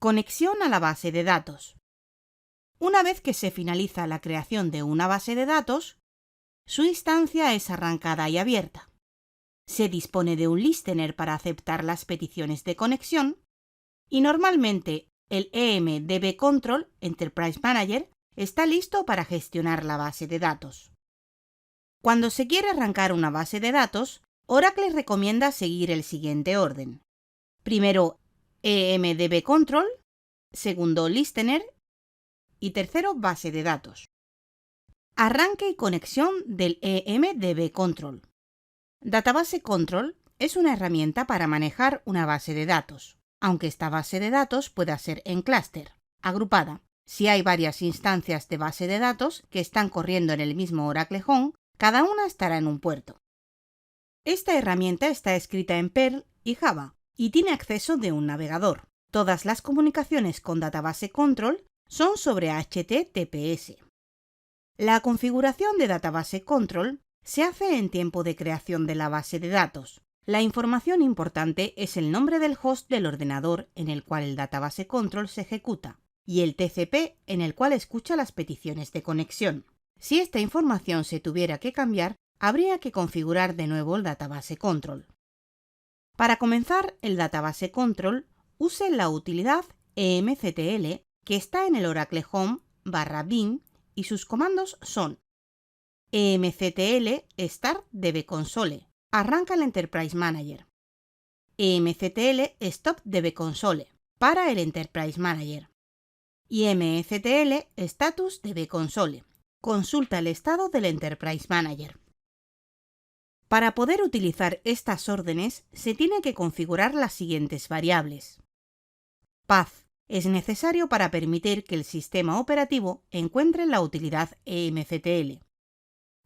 Conexión a la base de datos. Una vez que se finaliza la creación de una base de datos, su instancia es arrancada y abierta. Se dispone de un listener para aceptar las peticiones de conexión y normalmente el EMDB Control Enterprise Manager está listo para gestionar la base de datos. Cuando se quiere arrancar una base de datos, Oracle recomienda seguir el siguiente orden. Primero, EMDB Control, segundo, Listener y tercero, base de datos. Arranque y conexión del EMDB Control. Database Control es una herramienta para manejar una base de datos, aunque esta base de datos pueda ser en clúster, agrupada. Si hay varias instancias de base de datos que están corriendo en el mismo Oracle Home, cada una estará en un puerto. Esta herramienta está escrita en Perl y Java y tiene acceso de un navegador. Todas las comunicaciones con Database Control son sobre HTTPS. La configuración de Database Control se hace en tiempo de creación de la base de datos. La información importante es el nombre del host del ordenador en el cual el Database Control se ejecuta y el TCP en el cual escucha las peticiones de conexión. Si esta información se tuviera que cambiar, habría que configurar de nuevo el Database Control. Para comenzar el Database Control, use la utilidad emctl que está en el Oracle Home /bin y sus comandos son emctl start dbconsole, arranca el Enterprise Manager, emctl stop dbconsole, para el Enterprise Manager, y emctl status dbconsole, consulta el estado del Enterprise Manager. Para poder utilizar estas órdenes, se tiene que configurar las siguientes variables. Path es necesario para permitir que el sistema operativo encuentre la utilidad emctl.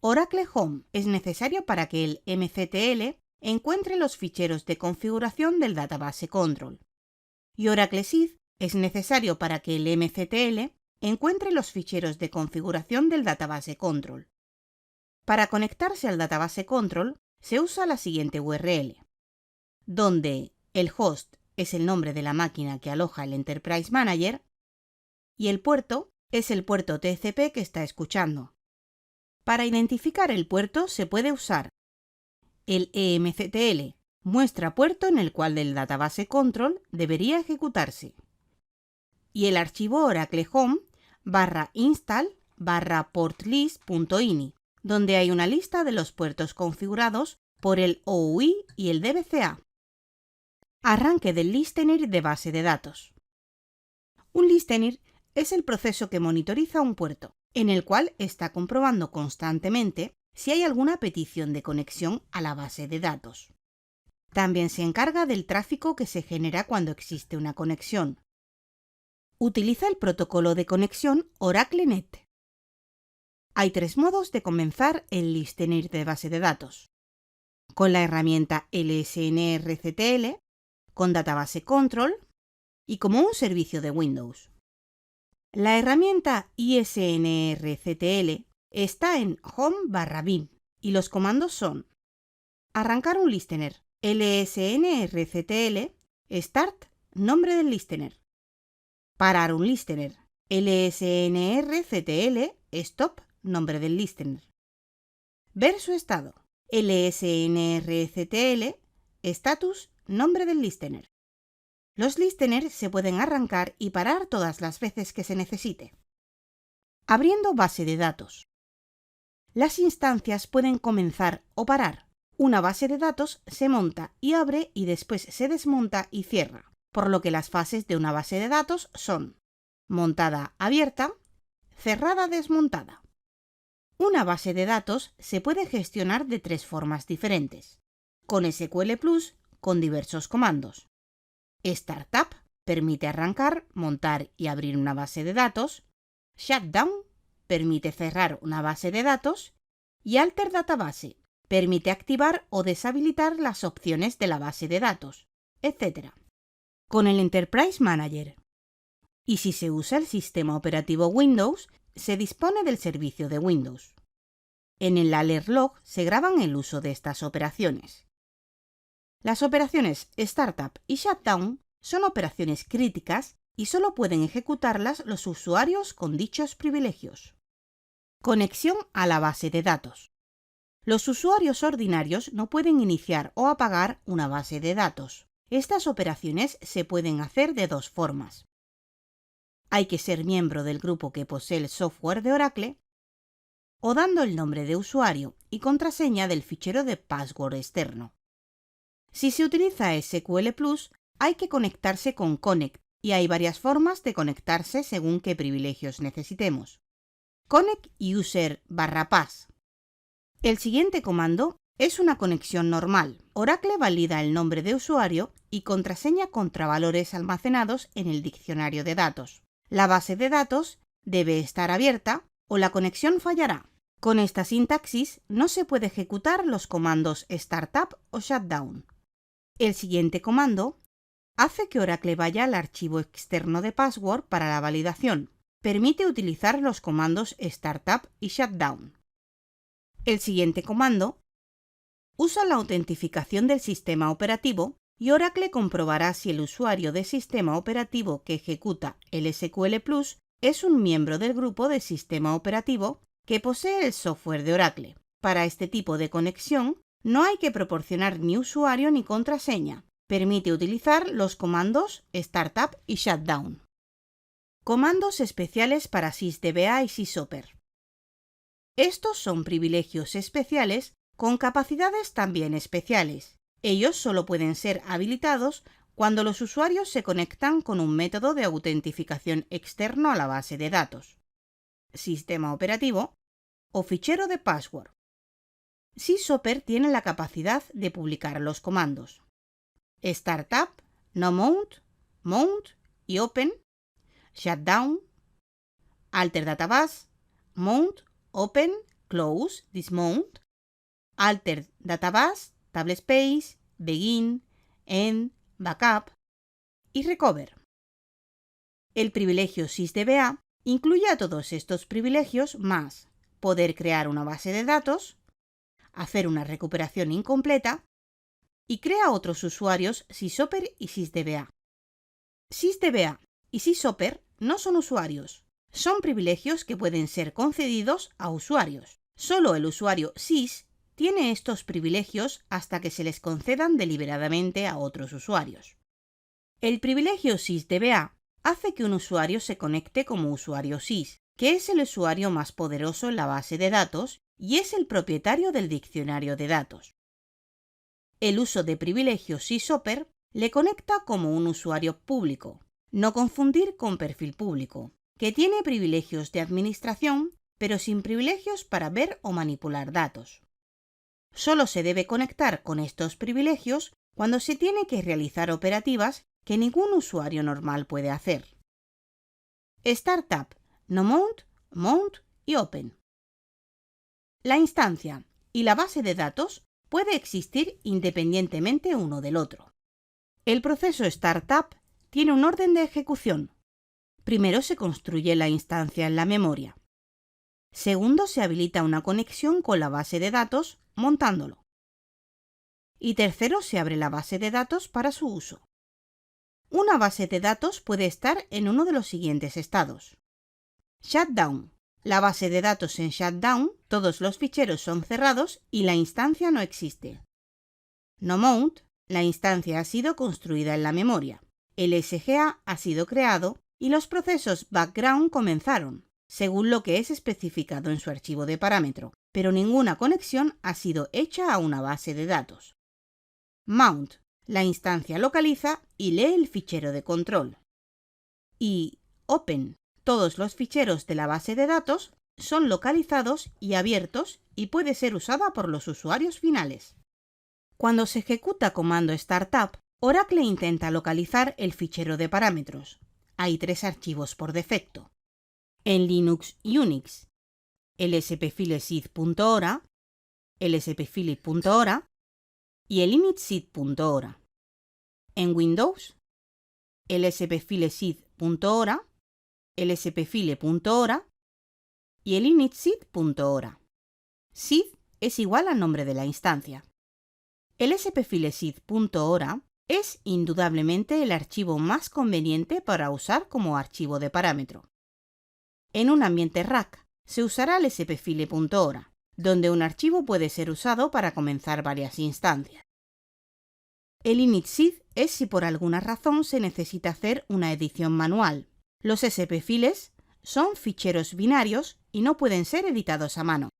Oracle Home es necesario para que el mctl encuentre los ficheros de configuración del Database Control. Y Oracle Sid es necesario para que el mctl encuentre los ficheros de configuración del Database Control. Para conectarse al Database Control se usa la siguiente URL, donde el host es el nombre de la máquina que aloja el Enterprise Manager y el puerto es el puerto TCP que está escuchando. Para identificar el puerto se puede usar el emctl muestra puerto en el cual el Database Control debería ejecutarse y el archivo Oracle Home /install/portlist.ini, donde hay una lista de los puertos configurados por el OUI y el DBCA. Arranque del listener de base de datos. Un listener es el proceso que monitoriza un puerto, en el cual está comprobando constantemente si hay alguna petición de conexión a la base de datos. También se encarga del tráfico que se genera cuando existe una conexión. Utiliza el protocolo de conexión OracleNet. Hay tres modos de comenzar el listener de base de datos. Con la herramienta LSNRCTL, con Database Control y como un servicio de Windows. La herramienta ISNRCTL está en home/bin y los comandos son arrancar un listener, LSNRCTL, start, nombre del listener. Parar un listener, LSNRCTL, stop, nombre del listener. Ver su estado, LSNRCTL, status, nombre del listener. Los listeners se pueden arrancar y parar todas las veces que se necesite. Abriendo base de datos. Las instancias pueden comenzar o parar. Una base de datos se monta y abre y después se desmonta y cierra, por lo que las fases de una base de datos son montada abierta, cerrada desmontada. Una base de datos se puede gestionar de tres formas diferentes. Con SQL Plus, con diversos comandos. Startup permite arrancar, montar y abrir una base de datos. Shutdown permite cerrar una base de datos. Y Alter Database permite activar o deshabilitar las opciones de la base de datos, etc. Con el Enterprise Manager. Y si se usa el sistema operativo Windows, se dispone del servicio de Windows. En el Alert Log se graban el uso de estas operaciones. Las operaciones Startup y Shutdown son operaciones críticas y solo pueden ejecutarlas los usuarios con dichos privilegios. Conexión a la base de datos. Los usuarios ordinarios no pueden iniciar o apagar una base de datos. Estas operaciones se pueden hacer de dos formas. Hay que ser miembro del grupo que posee el software de Oracle o dando el nombre de usuario y contraseña del fichero de password externo. Si se utiliza SQL Plus, hay que conectarse con Connect y hay varias formas de conectarse según qué privilegios necesitemos. Connect user/pass. El siguiente comando es una conexión normal. Oracle valida el nombre de usuario y contraseña contra valores almacenados en el diccionario de datos. La base de datos debe estar abierta o la conexión fallará. Con esta sintaxis no se puede ejecutar los comandos Startup o Shutdown. El siguiente comando hace que Oracle vaya al archivo externo de password para la validación. Permite utilizar los comandos Startup y Shutdown. El siguiente comando usa la autentificación del sistema operativo y Oracle comprobará si el usuario de sistema operativo que ejecuta el SQL Plus es un miembro del grupo de sistema operativo que posee el software de Oracle. Para este tipo de conexión no hay que proporcionar ni usuario ni contraseña. Permite utilizar los comandos Startup y Shutdown. Comandos especiales para SysDBA y SysOper. Estos son privilegios especiales con capacidades también especiales. Ellos solo pueden ser habilitados cuando los usuarios se conectan con un método de autentificación externo a la base de datos, sistema operativo o fichero de password. SysOper tiene la capacidad de publicar los comandos Startup, noMount, Mount y Open, Shutdown, Alter Database, Mount, Open, Close, Dismount, Alter Database, Tablespace, Begin, End, Backup y Recover. El privilegio SysDBA incluye a todos estos privilegios más poder crear una base de datos, hacer una recuperación incompleta y crea otros usuarios SysOper y SysDBA. SysDBA y SysOper no son usuarios, son privilegios que pueden ser concedidos a usuarios. Solo el usuario Sys tiene estos privilegios hasta que se les concedan deliberadamente a otros usuarios. El privilegio SysDBA hace que un usuario se conecte como usuario Sys, que es el usuario más poderoso en la base de datos y es el propietario del diccionario de datos. El uso de privilegio SysOper le conecta como un usuario público, no confundir con perfil público, que tiene privilegios de administración, pero sin privilegios para ver o manipular datos. Solo se debe conectar con estos privilegios cuando se tiene que realizar operativas que ningún usuario normal puede hacer. Startup, noMount, Mount y Open. La instancia y la base de datos puede existir independientemente uno del otro. El proceso Startup tiene un orden de ejecución. Primero se construye la instancia en la memoria. Segundo, se habilita una conexión con la base de datos montándolo. Y tercero, se abre la base de datos para su uso. Una base de datos puede estar en uno de los siguientes estados. Shutdown. La base de datos en Shutdown, todos los ficheros son cerrados y la instancia no existe. noMount. La instancia ha sido construida en la memoria. El SGA ha sido creado y los procesos background comenzaron, según lo que es especificado en su archivo de parámetro, pero ninguna conexión ha sido hecha a una base de datos. Mount. La instancia localiza y lee el fichero de control. Y Open. Todos los ficheros de la base de datos son localizados y abiertos y puede ser usada por los usuarios finales. Cuando se ejecuta comando Startup, Oracle intenta localizar el fichero de parámetros. Hay 3 archivos por defecto. En Linux y Unix, el spfilesys.ora, el spfile.ora y el initsys.ora. En Windows, el spfilesys.ora, el spfile.ora y el initsys.ora. Sys es igual al nombre de la instancia. El spfilesys.ora Es indudablemente el archivo más conveniente para usar como archivo de parámetro. En un ambiente rack se usará el spfile.ora, donde un archivo puede ser usado para comenzar varias instancias. El initSID es si por alguna razón se necesita hacer una edición manual. Los spfiles son ficheros binarios y no pueden ser editados a mano.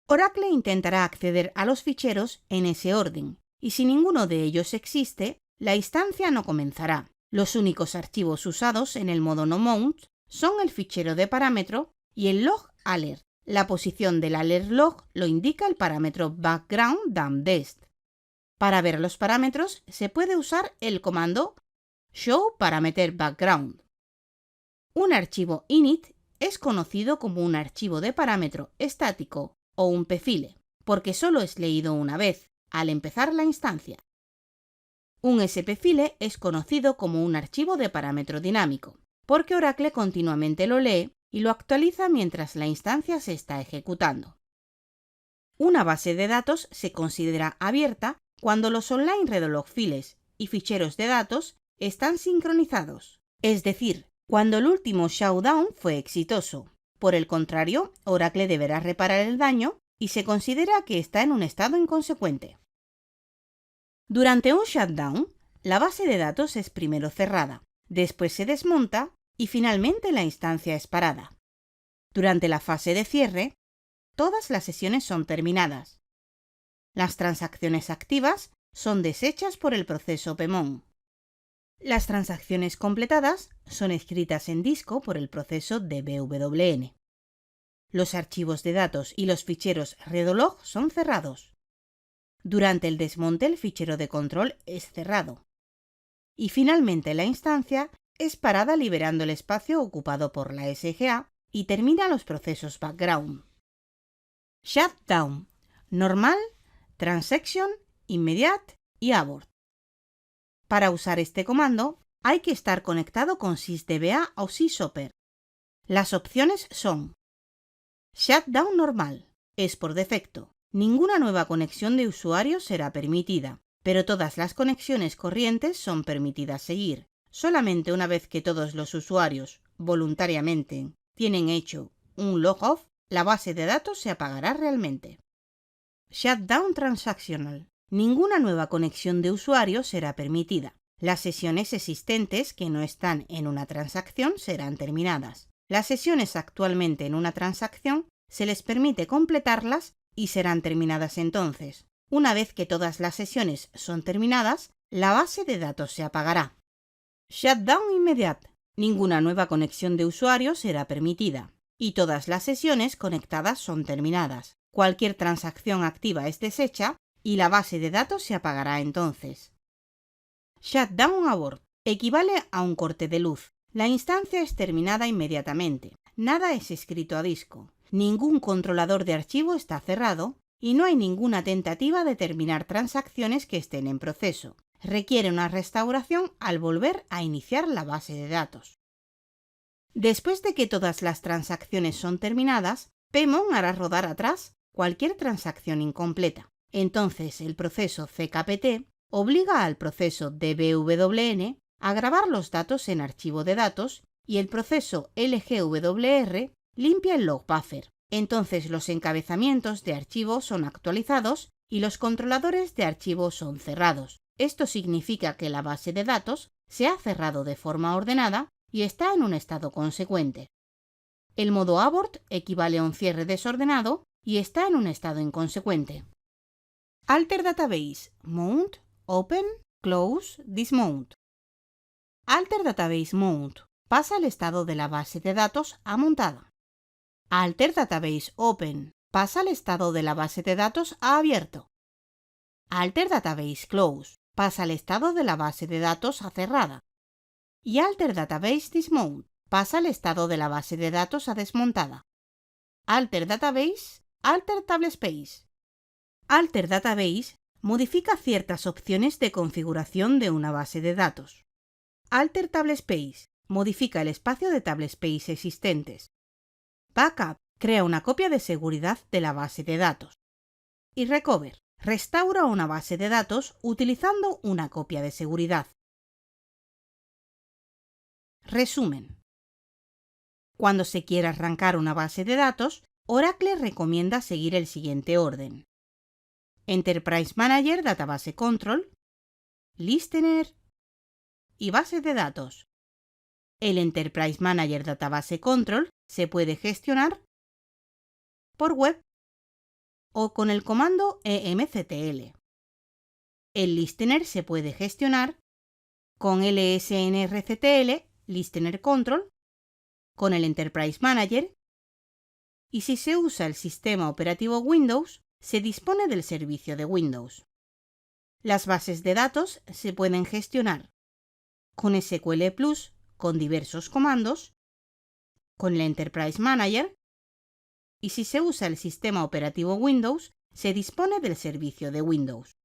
Oracle intentará acceder a los ficheros en ese orden, y si ninguno de ellos existe, la instancia no comenzará. Los únicos archivos usados en el modo noMount son el fichero de parámetro y el log alert. La posición del alert log lo indica el parámetro background.dumpDest. Para ver los parámetros se puede usar el comando showParameterBackground. Un archivo init es conocido como un archivo de parámetro estático o un pfile, porque solo es leído una vez, al empezar la instancia. Un spfile es conocido como un archivo de parámetro dinámico, porque Oracle continuamente lo lee y lo actualiza mientras la instancia se está ejecutando. Una base de datos se considera abierta cuando los online readlog files y ficheros de datos están sincronizados, es decir, cuando el último shutdown fue exitoso. Por el contrario, Oracle deberá reparar el daño y se considera que está en un estado inconsecuente. Durante un shutdown, la base de datos es primero cerrada, después se desmonta y finalmente la instancia es parada. Durante la fase de cierre, todas las sesiones son terminadas. Las transacciones activas son deshechas por el proceso pmon. Las transacciones completadas son escritas en disco por el proceso dbwn. Los archivos de datos y los ficheros readlog son cerrados. Durante el desmonte el fichero de control es cerrado. Y finalmente la instancia es parada liberando el espacio ocupado por la SGA y termina los procesos background. Shutdown, normal, transaction, immediate y abort. Para usar este comando hay que estar conectado con sysdba o sysoper. Las opciones son: Shutdown normal, es por defecto. Ninguna nueva conexión de usuario será permitida, pero todas las conexiones corrientes son permitidas seguir. Solamente una vez que todos los usuarios, voluntariamente, tienen hecho un logoff, la base de datos se apagará realmente. Shutdown transactional. Ninguna nueva conexión de usuario será permitida. Las sesiones existentes que no están en una transacción serán terminadas. Las sesiones actualmente en una transacción se les permite completarlas y serán terminadas entonces. Una vez que todas las sesiones son terminadas, la base de datos se apagará. Shutdown immediate. Ninguna nueva conexión de usuario será permitida y todas las sesiones conectadas son terminadas. Cualquier transacción activa es deshecha y la base de datos se apagará entonces. Shutdown abort. Equivale a un corte de luz. La instancia es terminada inmediatamente. Nada es escrito a disco. Ningún controlador de archivo está cerrado y no hay ninguna tentativa de terminar transacciones que estén en proceso. Requiere una restauración al volver a iniciar la base de datos. Después de que todas las transacciones son terminadas, pmon hará rodar atrás cualquier transacción incompleta. Entonces el proceso ckpt obliga al proceso dbwn a grabar los datos en archivo de datos y el proceso lgwr limpia el log buffer. Entonces los encabezamientos de archivo son actualizados y los controladores de archivo son cerrados. Esto significa que la base de datos se ha cerrado de forma ordenada y está en un estado consecuente. El modo abort equivale a un cierre desordenado y está en un estado inconsecuente. Alter database, mount, open, close, dismount. Alter database mount pasa al estado de la base de datos a montada. Alter database open pasa al estado de la base de datos a abierto. Alter database close pasa al estado de la base de datos a cerrada. Y Alter database dismount pasa al estado de la base de datos a desmontada. Alter database, alter tablespace. Alter database modifica ciertas opciones de configuración de una base de datos. Alter tablespace modifica el espacio de tablespace existentes. Backup crea una copia de seguridad de la base de datos. Y recover Restaura una base de datos utilizando una copia de seguridad. Resumen. Cuando se quiere arrancar una base de datos, Oracle recomienda seguir el siguiente orden: Enterprise Manager Database Control, Listener y base de datos. El Enterprise Manager Database Control se puede gestionar por web o con el comando emctl. El Listener se puede gestionar con lsnrctl, Listener Control, con el Enterprise Manager, y si se usa el sistema operativo Windows, se dispone del servicio de Windows. Las bases de datos se pueden gestionar con SQL Plus con diversos comandos, con el Enterprise Manager, y si se usa el sistema operativo Windows, se dispone del servicio de Windows.